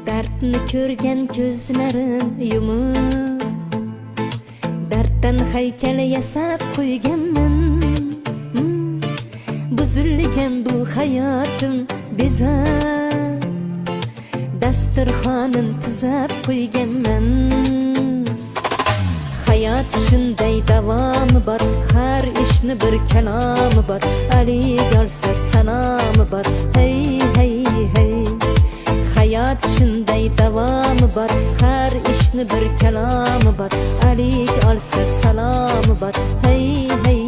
Dardni ko'rgan ko'zlarim yumib, darddan haykal yasab qo'yganman. Buzilgan bu hayotim bezab, dasturxonim tuzab qo'yganman. Hayot shunday davomi bor, har ishni bir kalomi bor. Alik olsa salomi bor, hey hey hey. Hayot shunday davomi bor, har ishni bir kalomi bor. Alik olsa salomi bor, hey hey.